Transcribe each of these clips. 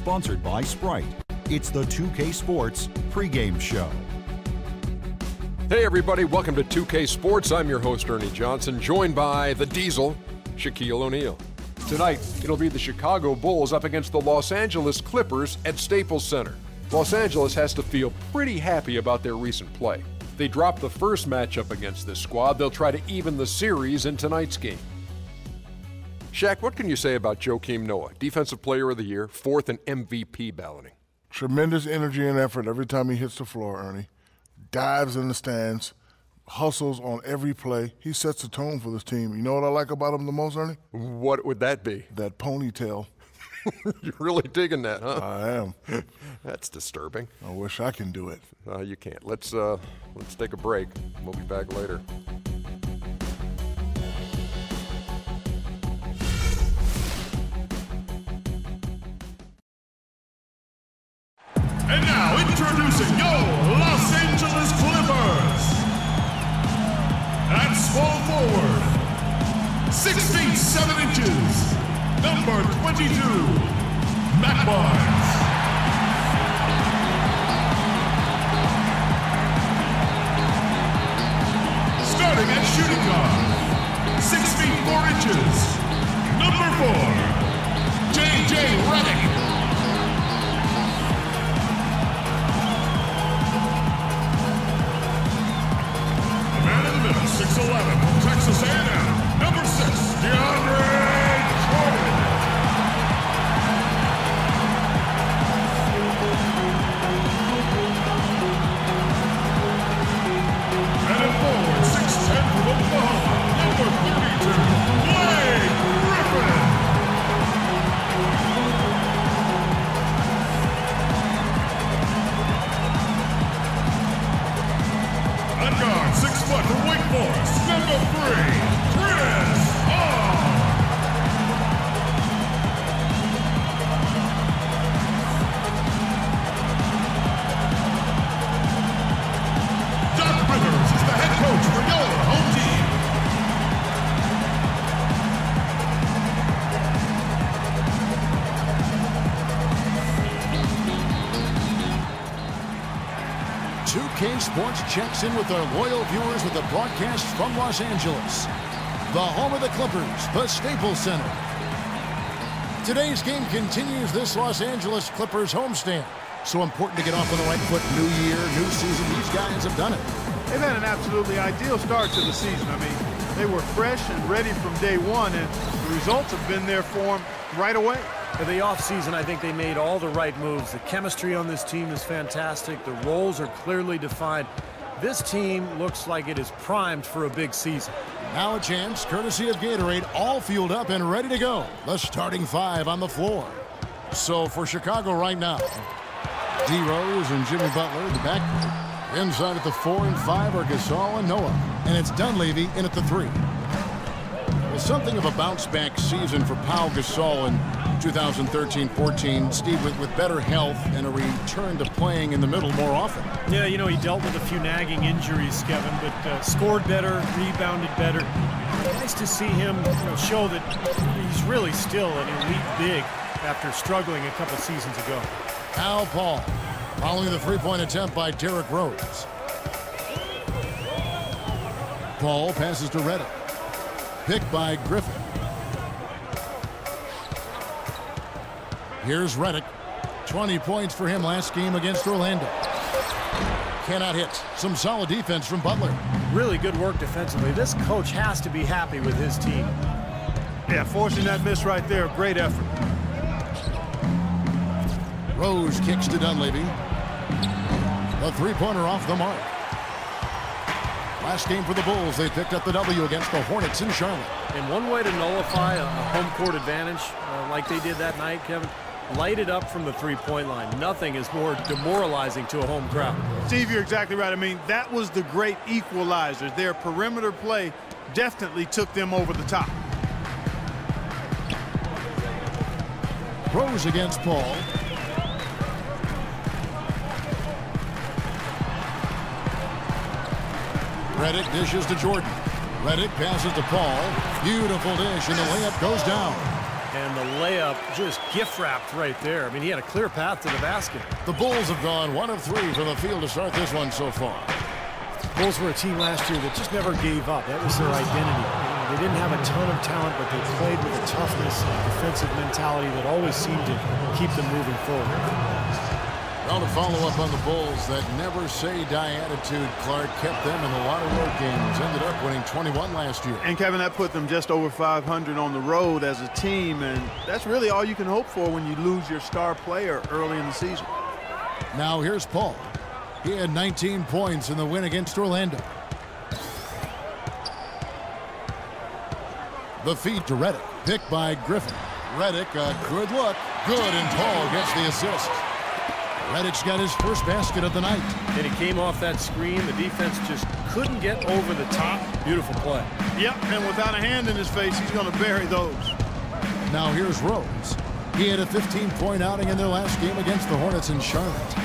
sponsored by Sprite. It's the 2K Sports pregame show. Hey everybody, welcome to 2K Sports. I'm your host Ernie Johnson, joined by the Diesel, Shaquille O'Neal. Tonight, it'll be the Chicago Bulls up against the Los Angeles Clippers at Staples Center. Los Angeles has to feel pretty happy about their recent play. They dropped the first matchup against this squad. They'll try to even the series in tonight's game. Shaq, what can you say about Joakim Noah, Defensive Player of the Year, fourth in MVP balloting? Tremendous energy and effort every time he hits the floor, Ernie. Dives in the stands, hustles on every play. He sets the tone for this team. You know what I like about him the most, Ernie? What would that be? That ponytail. You're really digging that, huh? I am. That's disturbing. I wish I can do it. You can't. Let's take a break. We'll be back later. And now, introducing your Los Angeles Clippers. At small forward, 6 feet 7 inches, number 22, Matt Barnes. Starting at shooting guard, 6 feet 4 inches, number 4, J.J. Redick. Man in the middle, 6'11", from Texas A&M, number 6, DeAndre Jordan. And at forward, 6'10", from Oklahoma, number 32, Blake Griffin. At guard, 6 foot from Wake Forest, number 3, Chris Paul. Doc Rivers is the head coach for your home team. K Sports checks in with our loyal viewers with the broadcast from Los Angeles, the home of the Clippers, the Staples Center. Today's game continues this Los Angeles Clippers homestand. So important to get off on the right foot. New year, new season. These guys have done it. They've had an absolutely ideal start to the season. I mean, they were fresh and ready from day one, and the results have been there for them right away. For the offseason, I think they made all the right moves. The chemistry on this team is fantastic. The roles are clearly defined. This team looks like it is primed for a big season. Now a chance, courtesy of Gatorade, all fueled up and ready to go. The starting 5 on the floor. So for Chicago right now, D. Rose and Jimmy Butler, the backcourt. Inside at the 4 and 5 are Gasol and Noah. And it's Dunleavy in at the 3. Well, something of a bounce-back season for Pau Gasol in 2013-14, Steve, with better health and a return to playing in the middle more often. Yeah, you know, he dealt with a few nagging injuries, Kevin, but scored better, rebounded better. Nice to see him show that he's really still an elite big after struggling a couple seasons ago. Al Paul, following the three-point attempt by Derrick Rose. Paul passes to Redick. Picked by Griffin. Here's Redick. 20 points for him last game against Orlando. Cannot hit. Some solid defense from Butler. Really good work defensively. This coach has to be happy with his team. Yeah, forcing that miss right there, great effort. Rose kicks to Dunleavy. The three-pointer off the mark. Last game for the Bulls, they picked up the W against the Hornets in Charlotte. And one way to nullify a home court advantage, like they did that night, Kevin, light it up from the three-point line. Nothing is more demoralizing to a home crowd. Steve, you're exactly right. I mean, that was the great equalizer. Their perimeter play definitely took them over the top. Rose against Paul. Redick dishes to Jordan. Redick passes to Paul. Beautiful dish, and the layup goes down. And the layup just gift-wrapped right there. I mean, he had a clear path to the basket. The Bulls have gone 1 of 3 from the field to start this one so far. Bulls were a team last year that just never gave up. That was their identity. They didn't have a ton of talent, but they played with a toughness and defensive mentality that always seemed to keep them moving forward. Well, to follow up on the Bulls, that never-say-die attitude, Clark, kept them in a lot of road games. Ended up winning 21 last year. And, Kevin, that put them just over 500 on the road as a team, and that's really all you can hope for when you lose your star player early in the season. Now here's Paul. He had 19 points in the win against Orlando. The feed to Reddick, picked by Griffin. Reddick, a good look. Good, and Paul gets the assist. Reddick's got his first basket of the night. And he came off that screen. The defense just couldn't get over the top. Beautiful play. Yep, and without a hand in his face, he's going to bury those. Now here's Rose. He had a 15-point outing in their last game against the Hornets in Charlotte.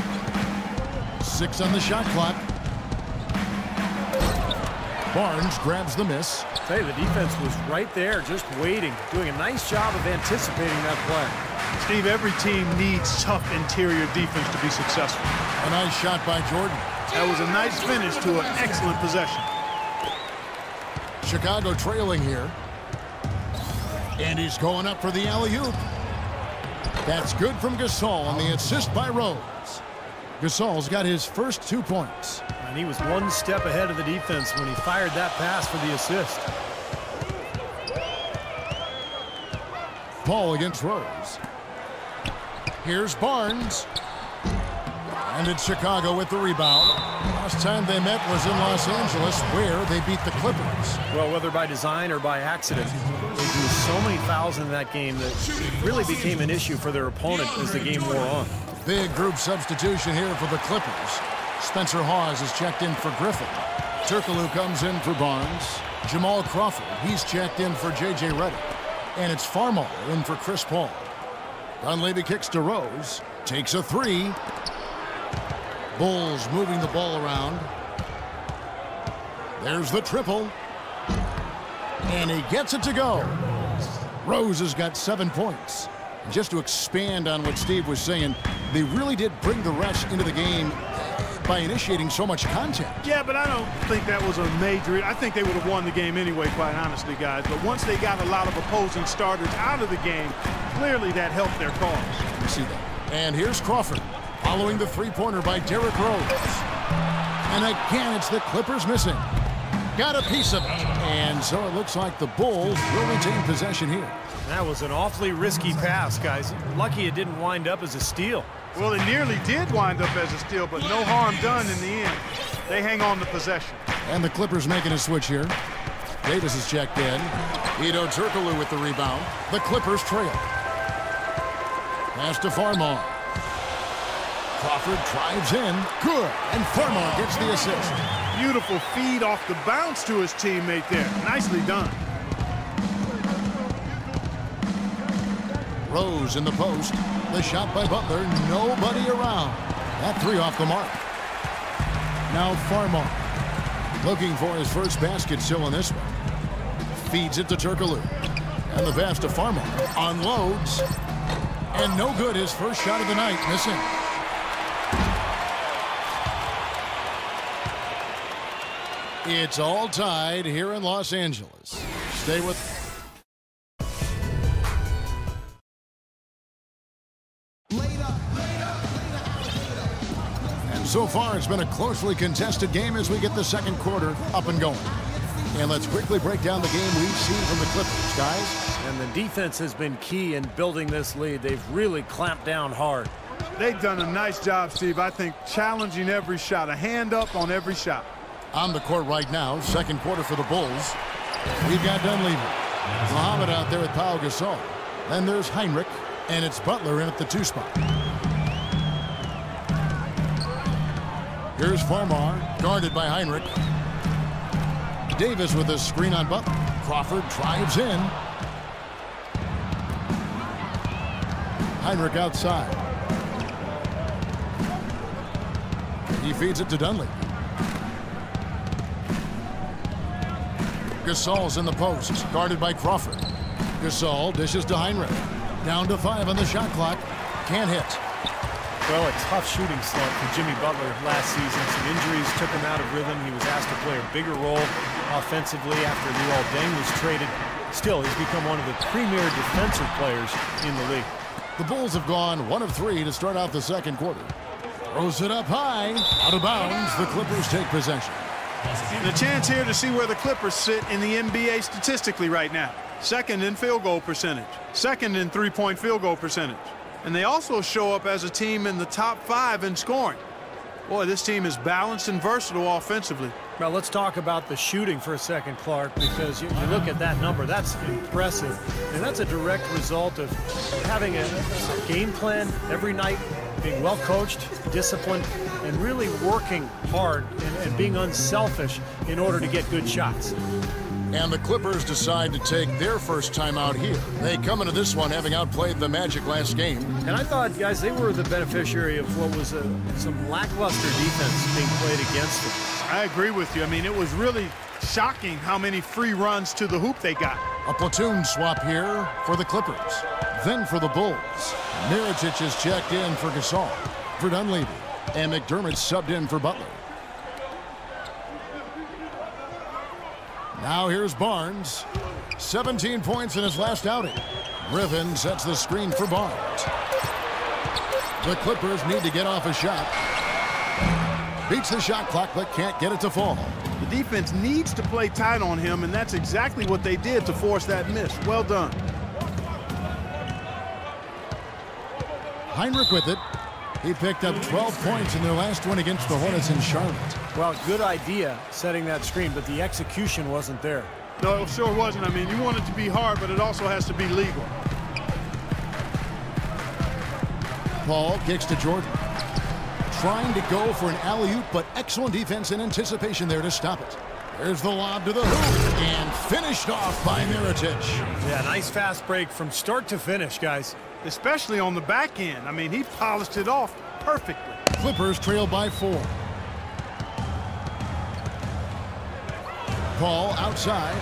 6 on the shot clock. Barnes grabs the miss. Hey, the defense was right there, just waiting, doing a nice job of anticipating that play. Steve, every team needs tough interior defense to be successful. A nice shot by Jordan. That was a nice finish to an excellent possession. Chicago trailing here. And he's going up for the alley-oop. That's good from Gasol on the assist by Rose. Gasol's got his first 2 points. And he was one step ahead of the defense when he fired that pass for the assist. Paul against Rose. Here's Barnes. And it's Chicago with the rebound. Last time they met was in Los Angeles, where they beat the Clippers. Well, whether by design or by accident, they drew so many fouls in that game that it really became an issue for their opponent as the game wore on. Big group substitution here for the Clippers. Spencer Hawes is checked in for Griffin. Turkoglu comes in for Barnes. Jamal Crawford, he's checked in for J.J. Redick. And it's Farmar in for Chris Paul. Dunleavy kicks to Rose. Takes a 3. Bulls moving the ball around. There's the triple. And he gets it to go. Rose has got 7 points. And just to expand on what Steve was saying, they really did bring the rush into the game by initiating so much contact. Yeah, but I don't think that was a major. I think they would have won the game anyway, quite honestly, guys. But once they got a lot of opposing starters out of the game, clearly that helped their cause. You see that. And here's Crawford, following the three-pointer by Derrick Rose. And again, it's the Clippers missing. Got a piece of it. And so it looks like the Bulls will retain possession here. That was an awfully risky pass, guys. Lucky it didn't wind up as a steal. Well, it nearly did wind up as a steal, but no harm done in the end. They hang on to possession. And the Clippers making a switch here. Davis is checked in. Hedo Turkoglu with the rebound. The Clippers trail. Pass to Farmar. Crawford drives in. Good. And Farmar gets the assist. Beautiful feed off the bounce to his teammate there. Nicely done. Rose in the post. The shot by Butler. Nobody around. That 3 off the mark. Now Farmar. Looking for his first basket still in this one. Feeds it to Turkoglu. And the pass to Farmar. Unloads. And no good. His first shot of the night. Missing. It's all tied here in Los Angeles. Stay with... And so far, it's been a closely contested game as we get the second quarter up and going. And let's quickly break down the game we've seen from the Clippers, guys. And the defense has been key in building this lead. They've really clamped down hard. They've done a nice job, Steve. I think challenging every shot, a hand up on every shot. On the court right now, second quarter for the Bulls. We've got Dunleavy. Muhammad out there with Pau Gasol. Then there's Heinrich, and it's Butler in at the 2 spot. Here's Farmar, guarded by Heinrich. Davis with a screen on Butler. Crawford drives in. Heinrich outside. He feeds it to Dunleavy. Gasol's in the post, guarded by Crawford. Gasol dishes to Heinrich. Down to 5 on the shot clock. Can't hit. Well, a tough shooting slump for Jimmy Butler last season. Some injuries took him out of rhythm. He was asked to play a bigger role offensively after Luol Deng was traded. Still, he's become one of the premier defensive players in the league. The Bulls have gone 1 of 3 to start out the second quarter. Throws it up high. Out of bounds. The Clippers take possession. And a chance here to see where the Clippers sit in the NBA statistically right now. Second in field goal percentage. Second in three-point field goal percentage. And they also show up as a team in the top 5 in scoring. Boy, this team is balanced and versatile offensively. Well, let's talk about the shooting for a second, Clark, because you look at that number. That's impressive. And that's a direct result of having a game plan every night, being well coached, disciplined, and really working hard and being unselfish in order to get good shots. And the Clippers decide to take their first time out here. They come into this one having outplayed the Magic last game. And I thought, guys, they were the beneficiary of what was some lackluster defense being played against them. I agree with you. I mean, it was really shocking how many free runs to the hoop they got. A platoon swap here for the Clippers. Then for the Bulls. Mirotic is checked in for Gasol. For Dunleavy. And McDermott subbed in for Butler. Now here's Barnes. 17 points in his last outing. Griffin sets the screen for Barnes. The Clippers need to get off a shot. Beats the shot clock but can't get it to fall. The defense needs to play tight on him, and that's exactly what they did to force that miss. Well done. Heinrich with it. He picked up 12 points in their last one against the Hornets in Charlotte. Well, good idea setting that screen, but the execution wasn't there. No, it sure wasn't. I mean, you want it to be hard, but it also has to be legal. Paul kicks to Jordan. Trying to go for an alley-oop, but excellent defense and anticipation there to stop it. There's the lob to the hoop, and finished off by Mirotic. Yeah, nice fast break from start to finish, guys. Especially on the back end. I mean, he polished it off perfectly. Clippers trail by 4. Paul outside.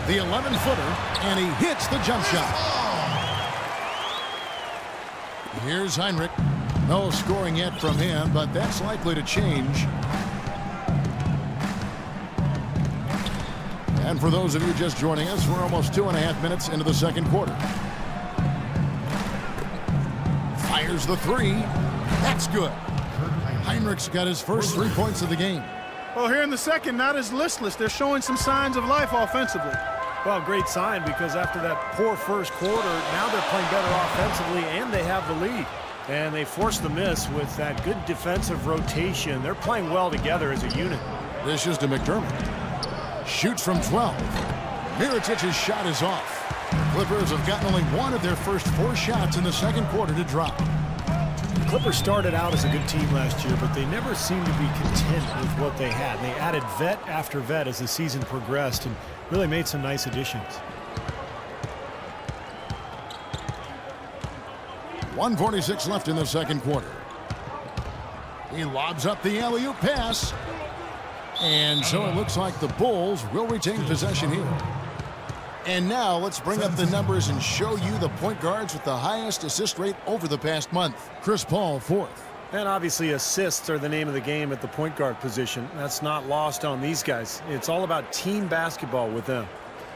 The 11-footer, and he hits the jump shot. Here's Heinrich. No scoring yet from him, but that's likely to change. And for those of you just joining us, we're almost 2.5 minutes into the second quarter. Fires the 3. That's good. Heinrich's got his first 3 points of the game. Well, here in the second, not as listless. They're showing some signs of life offensively. Well, great sign, because after that poor first quarter, now they're playing better offensively and they have the lead. And they forced the miss with that good defensive rotation. They're playing well together as a unit. This is to McDermott. Shoots from 12. Mirotic's shot is off. Clippers have gotten only 1 of their first 4 shots in the second quarter to drop. The Clippers started out as a good team last year, but they never seemed to be content with what they had. They added vet after vet as the season progressed and really made some nice additions. 1:46 left in the second quarter. He lobs up the alley-oop pass. And so it looks like the Bulls will retain possession here. And now let's bring up the numbers and show you the point guards with the highest assist rate over the past month. Chris Paul, 4th. And obviously assists are the name of the game at the point guard position. That's not lost on these guys. It's all about team basketball with them.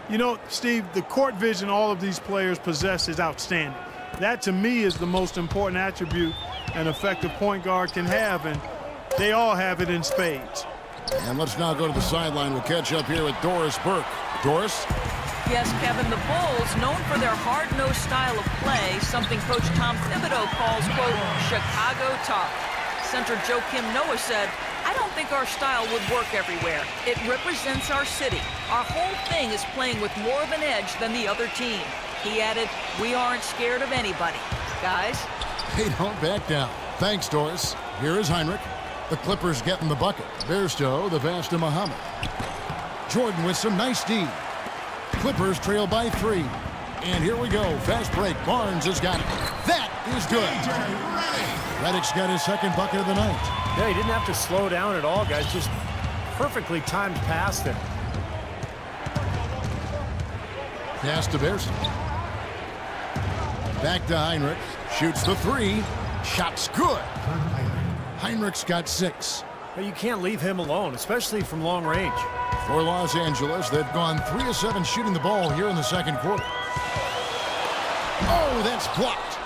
You know, Steve, the court vision all of these players possess is outstanding. That, to me, is the most important attribute an effective point guard can have, and they all have it in spades. And let's now go to the sideline. We'll catch up here with Doris Burke. Doris? Yes, Kevin, the Bulls, known for their hard-nosed style of play, something Coach Tom Thibodeau calls, quote, Chicago tough. Center Joakim Noah said, I don't think our style would work everywhere. It represents our city. Our whole thing is playing with more of an edge than the other team. He added, we aren't scared of anybody. Guys? They don't back down. Thanks, Doris. Here is Heinrich. The Clippers getting the bucket. Bairstow, the pass to Muhammad. Jordan with some nice D. Clippers trail by 3. And here we go. Fast break. Barnes has got it. That is good. Redick's got his second bucket of the night. Yeah, he didn't have to slow down at all, guys. Just perfectly timed pass there. Pass to Bearson. Back to Heinrich. Shoots the three. Shot's good. Heinrich's got 6. But you can't leave him alone, especially from long range. For Los Angeles, they've gone 3 of 7 shooting the ball here in the second quarter. Oh, that's blocked.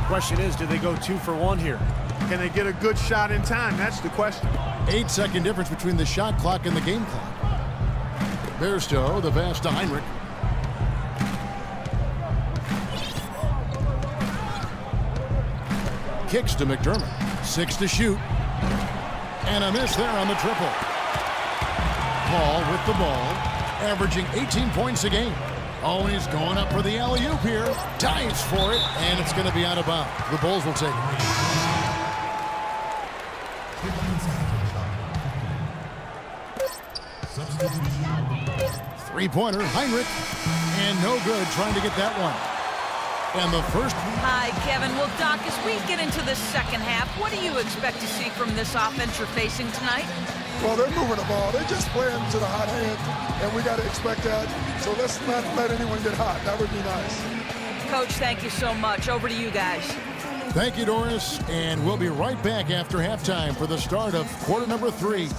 Question is, do they go 2 for 1 here? Can they get a good shot in time? That's the question. 8-second difference between the shot clock and the game clock. Bairstow, the pass to Heinrich. Kicks to McDermott. 6 to shoot. And a miss there on the triple. Paul with the ball, averaging 18 points a game. Oh, and he's going up for the alley-oop here. Dives for it, and it's going to be out of bounds. The Bulls will take it. Three-pointer, Heinrich, and no good trying to get that one. And the first... Hi, Kevin. Well, Doc, as we get into the second half, what do you expect to see from this offense you're facing tonight? Well, they're moving the ball. They're just playing to the hot hand, and we got to expect that. So let's not let anyone get hot. That would be nice. Coach, thank you so much. Over to you guys. Thank you, Doris. And we'll be right back after halftime for the start of quarter number 3.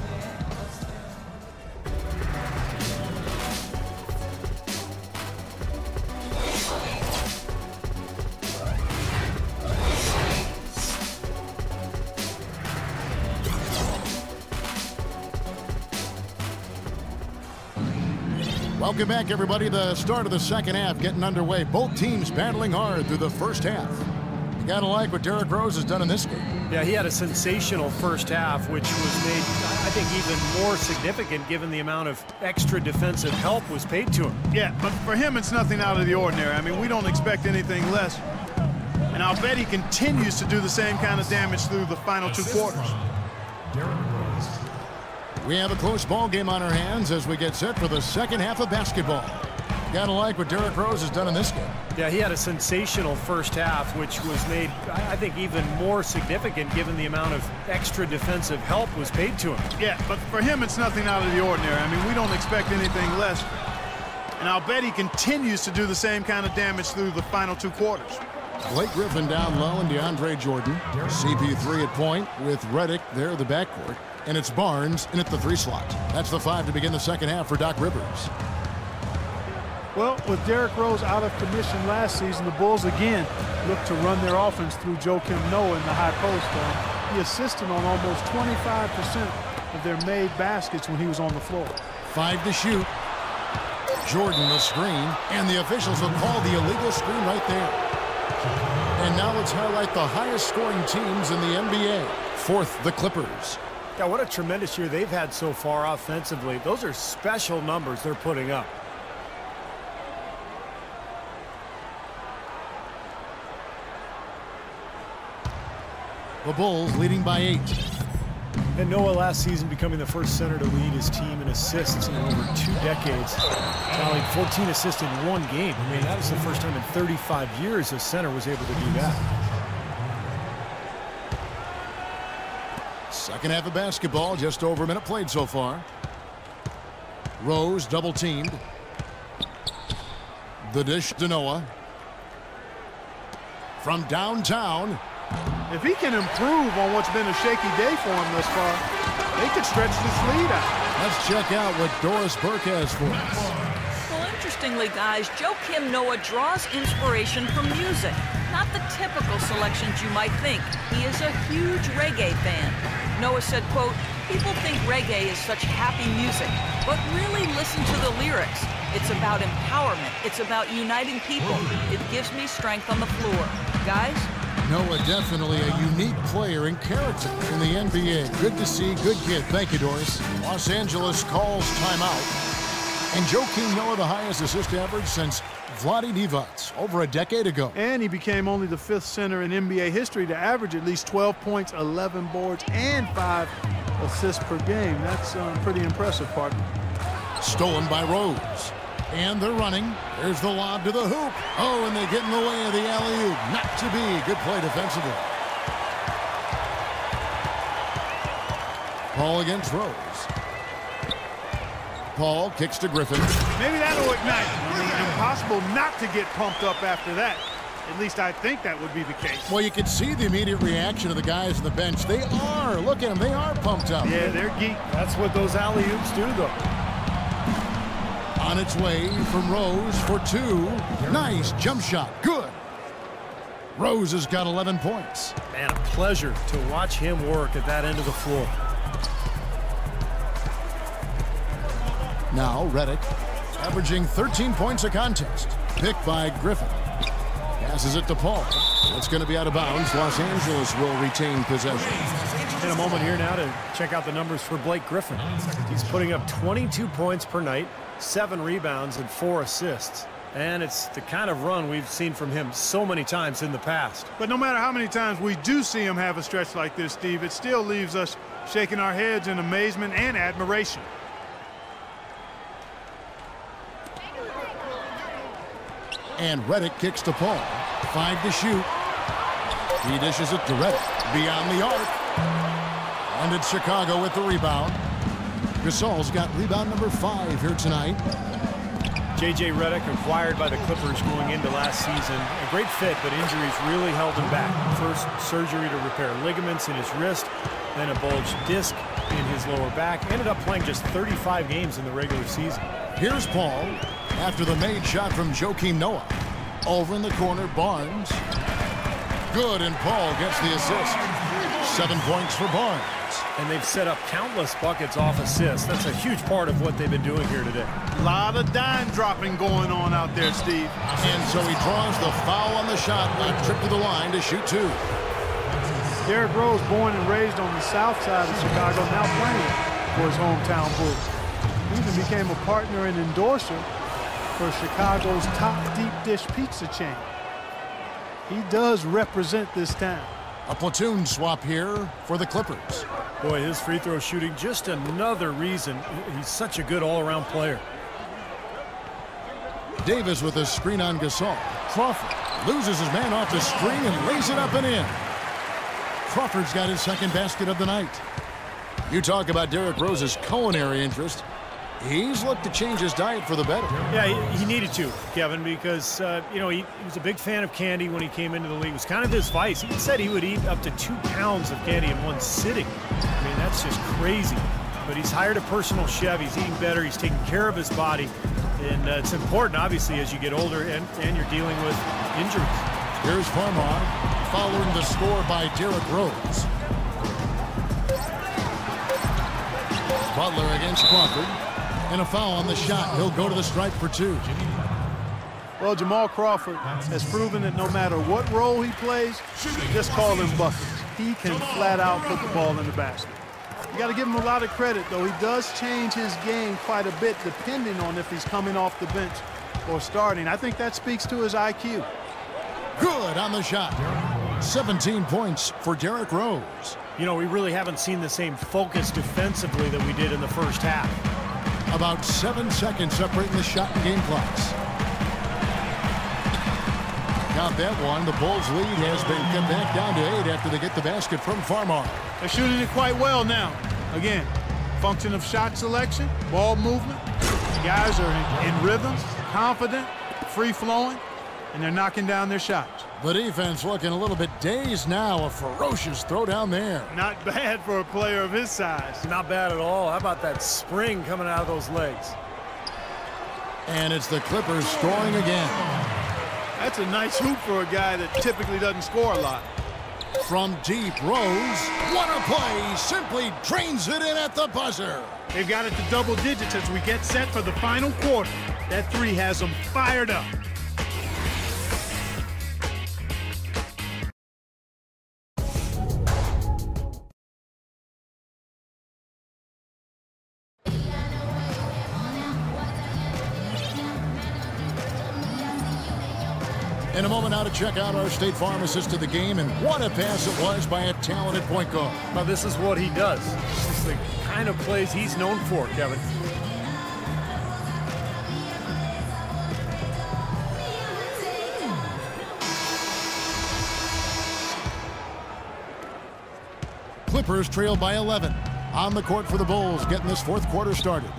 Welcome back, everybody. The start of the second half getting underway. Both teams battling hard through the first half. You gotta like what Derrick Rose has done in this game. Yeah, he had a sensational first half, which was made, I think, even more significant given the amount of extra defensive help was paid to him. Yeah, but for him, it's nothing out of the ordinary. I mean, we don't expect anything less. And I'll bet he continues to do the same kind of damage through the final 2 quarters. We have a close ball game on our hands as we get set for the second half of basketball. Gotta like what Derrick Rose has done in this game. Yeah, he had a sensational first half, which was made, I think, even more significant given the amount of extra defensive help was paid to him. Yeah, but for him, it's nothing out of the ordinary. I mean, we don't expect anything less. And I'll bet he continues to do the same kind of damage through the final 2 quarters. Blake Griffin down low and DeAndre Jordan. CP3 at point with Redick there in the backcourt. And it's Barnes in at the 3 slot. That's the 5 to begin the second half for Doc Rivers. Well, with Derrick Rose out of commission last season, the Bulls again look to run their offense through Joakim Noah in the high post. He assisted on almost 25% of their made baskets when he was on the floor. 5 to shoot. Jordan the screen, and the officials will call the illegal screen right there. And now let's highlight the highest scoring teams in the NBA. 4th, the Clippers. Yeah, what a tremendous year they've had so far offensively. Those are special numbers they're putting up. The Bulls leading by 8. And Noah last season becoming the first center to lead his team in assists in over 2 decades. Tallied 14 assists in 1 game. I mean, that was the first time in 35 years a center was able to do that. Second half of basketball, just over a minute played so far. Rose double teamed. The dish to Noah. From downtown. If he can improve on what's been a shaky day for him thus far, they could stretch this lead out. Let's check out what Doris Burke has for us. Well, interestingly, guys, Joakim Noah draws inspiration from music. Not the typical selections you might think. He is a huge reggae fan. Noah said, quote, "People think reggae is such happy music, but really listen to the lyrics. It's about empowerment. It's about uniting people. It gives me strength on the floor." Guys? Noah, definitely a unique player and character in the NBA. Good to see, good kid. Thank you, Doris. Los Angeles calls timeout. And Joakim Noah, the highest assist average since Vlade Divac over a decade ago. And he became only the 5th center in NBA history to average at least 12 points, 11 boards, and 5 assists per game. That's pretty impressive, partner. Stolen by Rose. And they're running. There's the lob to the hoop. Oh, and they get in the way of the alley-oop. Not to be. Good play defensively. Paul against Rose. Paul kicks to Griffin. Maybe that'll ignite. I mean, impossible not to get pumped up after that. At least I think that would be the case. Well, you can see the immediate reaction of the guys on the bench. They are. Look at them. They are pumped up. Yeah, they're geek. That's what those alley-oops do, though. On its way from Rose for two. Nice jump shot. Good. Rose has got 11 points. Man, a pleasure to watch him work at that end of the floor. Now Reddick, averaging 13 points a contest. Picked by Griffin. Passes it to Paul. It's going to be out of bounds. Los Angeles will retain possession. In a moment here now to check out the numbers for Blake Griffin. He's putting up 22 points per night, 7 rebounds, and 4 assists. And it's the kind of run we've seen from him so many times in the past. But no matter how many times we do see him have a stretch like this, Steve, it still leaves us shaking our heads in amazement and admiration. And Reddick kicks to Paul. 5 to shoot. He dishes it to Reddick. Beyond the arc. And it's Chicago with the rebound. Gasol's got rebound number 5 here tonight. J.J. Reddick, acquired by the Clippers going into last season. A great fit, but injuries really held him back. First, surgery to repair ligaments in his wrist, then a bulged disc in his lower back. Ended up playing just 35 games in the regular season. Here's Paul after the made shot from Joakim Noah. Over in the corner, Barnes. Good, and Paul gets the assist. 7 points for Barnes. And they've set up countless buckets off assists. That's a huge part of what they've been doing here today. A lot of dime dropping going on out there, Steve. And so he draws the foul on the shot, a trip to the line to shoot 2. Derrick Rose, born and raised on the south side of Chicago, now playing for his hometown Bulls. He even became a partner and endorser for Chicago's top deep dish pizza chain. He does represent this town. A platoon swap here for the Clippers. Boy, his free throw shooting, just another reason he's such a good all-around player. Davis with a screen on Gasol. Crawford loses his man off the screen and lays it up and in. Crawford's got his second basket of the night. You talk about Derrick Rose's culinary interest. He's looked to change his diet for the better. Yeah, he needed to, Kevin, because, you know, he was a big fan of candy when he came into the league. It was kind of his vice. He said he would eat up to 2 pounds of candy in one sitting. I mean, that's just crazy. But he's hired a personal chef. He's eating better. He's taking care of his body. And it's important, obviously, as you get older and you're dealing with injuries. Here's Farmar following the score by Derrick Rose. Butler against Crawford. And a foul on the shot. He'll go to the stripe for 2. Well, Jamal Crawford has proven that no matter what role he plays, just call him buckets. He can flat out put the ball in the basket. You got to give him a lot of credit, though. He does change his game quite a bit depending on if he's coming off the bench or starting. I think that speaks to his IQ. Good on the shot. 17 points for Derrick Rose. You know, we really haven't seen the same focus defensively that we did in the first half. About 7 seconds separating the shot and game clocks. Got that one. The Bulls' lead has been cut back down to 8 after they get the basket from Farmar. They're shooting it quite well now. Again, function of shot selection, ball movement. Guys are in rhythm, confident, free-flowing, and they're knocking down their shots. The defense looking a little bit dazed now. A ferocious throw down there. Not bad for a player of his size. Not bad at all. How about that spring coming out of those legs? And it's the Clippers scoring again. That's a nice hoop for a guy that typically doesn't score a lot. From deep, Rose. What a play. Simply drains it in at the buzzer. They've got it to double digits as we get set for the final quarter. That 3 has them fired up. In a moment now to check out our State Farm assist to the game, and what a pass it was by a talented point guard. Well, this is what he does. This is the kind of plays he's known for, Kevin. Clippers trail by 11. On the court for the Bulls, getting this fourth quarter started.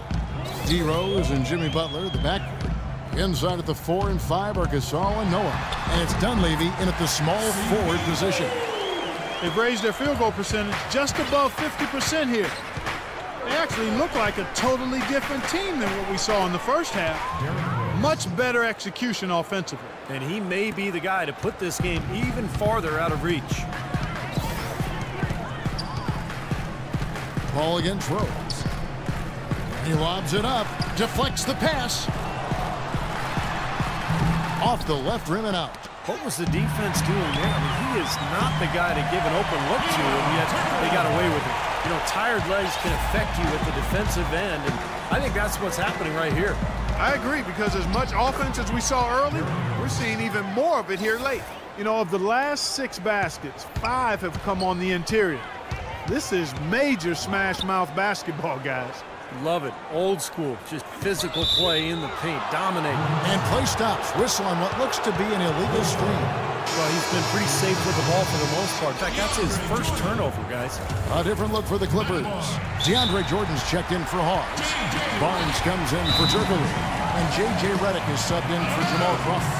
D. Rose and Jimmy Butler, the backcourt. Inside at the 4 and 5 are Gasol and Noah. And it's Dunleavy in at the small forward position. They've raised their field goal percentage just above 50% here. They actually look like a totally different team than what we saw in the first half. Much better execution offensively. And he may be the guy to put this game even farther out of reach. Ball against Rose. He lobs it up, deflects the pass. Off the left rim and out. What was the defense doing there? I mean, he is not the guy to give an open look to, and yet they got away with it. You know, tired legs can affect you at the defensive end, and I think that's what's happening right here. I agree, because as much offense as we saw early, we're seeing even more of it here late. You know, of the last 6 baskets, 5 have come on the interior. This is major smash mouth basketball, guys. Love it. Old school. Just physical play in the paint. Dominating. And play stops. Whistle on what looks to be an illegal screen. Well, he's been pretty safe with the ball for the most part. In fact, that's his first turnover, guys. A different look for the Clippers. DeAndre Jordan's checked in for Hawes. Barnes comes in for Turkoglu. And J.J. Redick is subbed in for Jamal Crawford.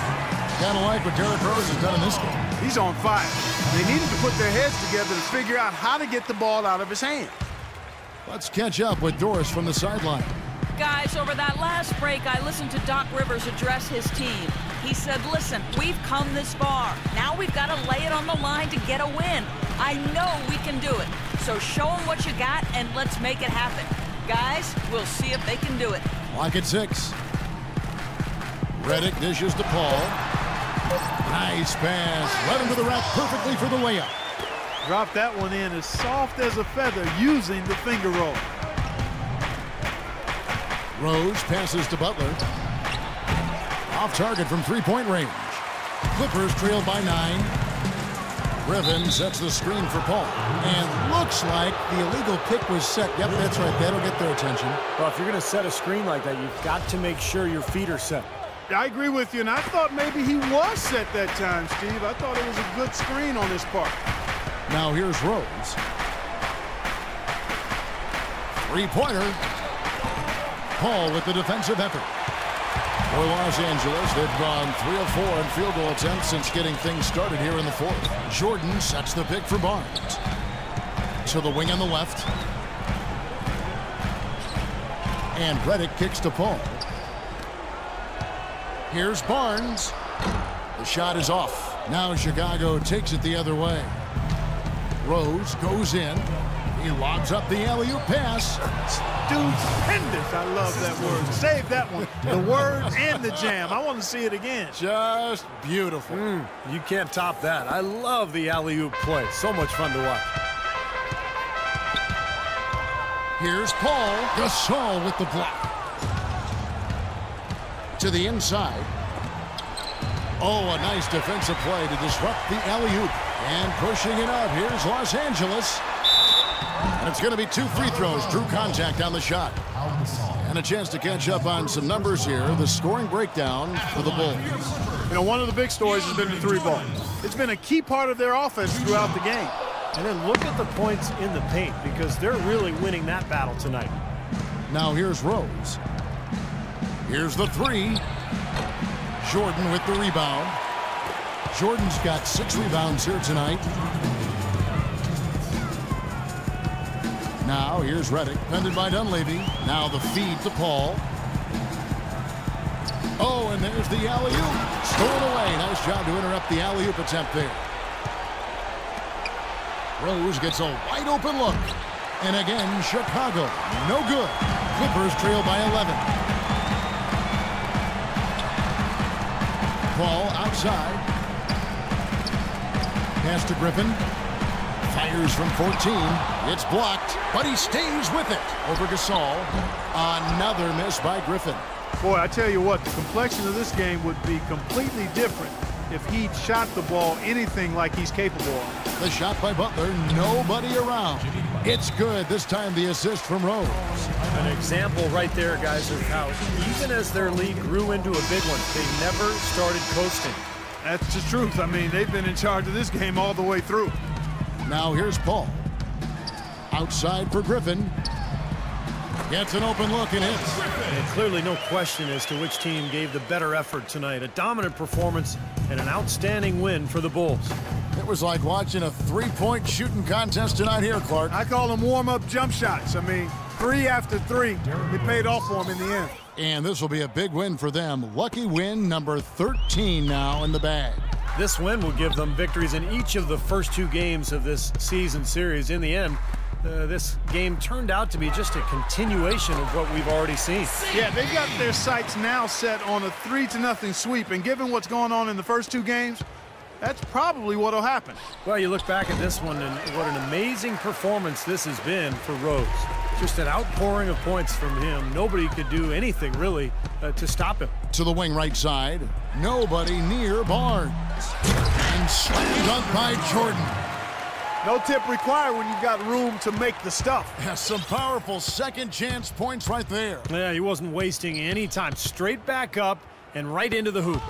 Kind of like what Derrick Rose has done in this game. He's on fire. They needed to put their heads together to figure out how to get the ball out of his hand. Let's catch up with Doris from the sideline. Guys, over that last break, I listened to Doc Rivers address his team. He said, listen, we've come this far. Now we've got to lay it on the line to get a win. I know we can do it. So show them what you got, and let's make it happen. Guys, we'll see if they can do it. Lock at 6. Redick dishes to Paul. Nice pass. Led him to the rack perfectly for the layup. Dropped that one in as soft as a feather using the finger roll. Rose passes to Butler. Off target from 3-point range. Clippers trailed by 9. Griffin sets the screen for Paul. And looks like the illegal pick was set. Yep, that's right. That'll get their attention. Well, if you're going to set a screen like that, you've got to make sure your feet are set. I agree with you, and I thought maybe he was set that time, Steve. I thought it was a good screen on his part. Now here's Rose. 3-pointer. Paul with the defensive effort. For Los Angeles, they've gone 3 of 4 in field goal attempts since getting things started here in the 4th. Jordan sets the pick for Barnes. To the wing on the left. And Redick kicks to Paul. Here's Barnes. The shot is off. Now Chicago takes it the other way. Rose goes in. He lobs up the alley-oop pass. Stupendous. I love that word. Save that one. The word and the jam. I want to see it again. Just beautiful. You can't top that. I love the alley-oop play. So much fun to watch. Here's Paul. Gasol with the block. To the inside. Oh, a nice defensive play to disrupt the alley-oop. And pushing it up, here's Los Angeles. And it's going to be 2 free throws. Drew contact on the shot. And a chance to catch up on some numbers here. The scoring breakdown for the Bulls. You know, one of the big stories has been the 3-ball. It's been a key part of their offense throughout the game. And then look at the points in the paint, because they're really winning that battle tonight. Now here's Rose. Here's the 3. Jordan with the rebound. Jordan's got 6 rebounds here tonight. Now here's Redick, defended by Dunleavy. Now the feed to Paul. Oh, and there's the alley-oop. Stolen away. Nice job to interrupt the alley-oop attempt there. Rose gets a wide open look. And again, Chicago. No good. Clippers trail by 11. Paul outside. Pass to Griffin. Fires from 14. It's blocked, but he stays with it. Over Gasol. Another miss by Griffin. Boy, I tell you what, the complexion of this game would be completely different if he shot the ball anything like he's capable of. The shot by Butler, nobody around. It's good. This time the assist from Rose. An example right there, guys, of how even as their lead grew into a big one, they never started coasting. That's the truth. I mean, they've been in charge of this game all the way through. Now here's Paul. Outside for Griffin. Gets an open look and hits. And clearly no question as to which team gave the better effort tonight. A dominant performance and an outstanding win for the Bulls. It was like watching a three-point shooting contest tonight here, Clark. I call them warm-up jump shots. I mean, 3 after 3. It paid off for them in the end. And this will be a big win for them. Lucky win number 13 now in the bag. This win will give them victories in each of the first 2 games of this season series. In the end, this game turned out to be just a continuation of what we've already seen. Yeah, they've got their sights now set on a 3-0 sweep, and given what's going on in the first 2 games, that's probably what'll happen. Well, you look back at this one, and what an amazing performance this has been for Rose. Just an outpouring of points from him. Nobody could do anything, really, to stop him. To the wing right side, nobody near Barnes. And slam dunk by Jordan. No tip required when you've got room to make the stuff. Has some powerful second chance points right there. Yeah, he wasn't wasting any time. Straight back up and right into the hoop.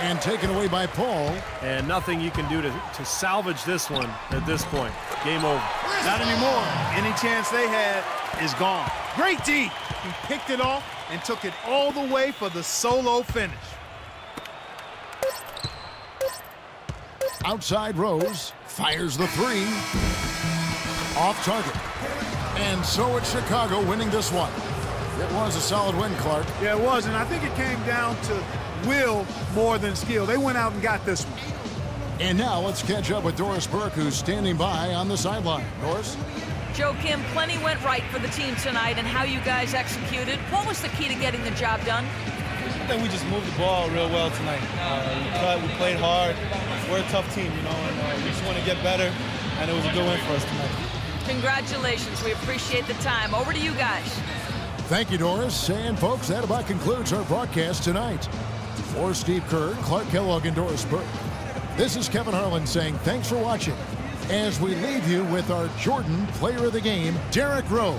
And taken away by Paul. And nothing you can do to salvage this one at this point. Game over. Not anymore. Any chance they had is gone. Great D. He picked it off and took it all the way for the solo finish. Outside Rose. Fires the 3. Off target. And so it's Chicago winning this one. It was a solid win, Clark. Yeah, it was, and I think it came down to will more than skill. They went out and got this one. And now let's catch up with Doris Burke, who's standing by on the sideline. Doris? Joe Kim, plenty went right for the team tonight and how you guys executed. What was the key to getting the job done? I think we just moved the ball real well tonight. We played hard. We're a tough team, you know, and we just want to get better, and it was a good win for us tonight. Congratulations. We appreciate the time. Over to you guys. Thank you, Doris. And, folks, that about concludes our broadcast tonight. For Steve Kerr, Clark Kellogg, and Doris Burke, this is Kevin Harlan saying thanks for watching as we leave you with our Jordan Player of the Game, Derrick Rose.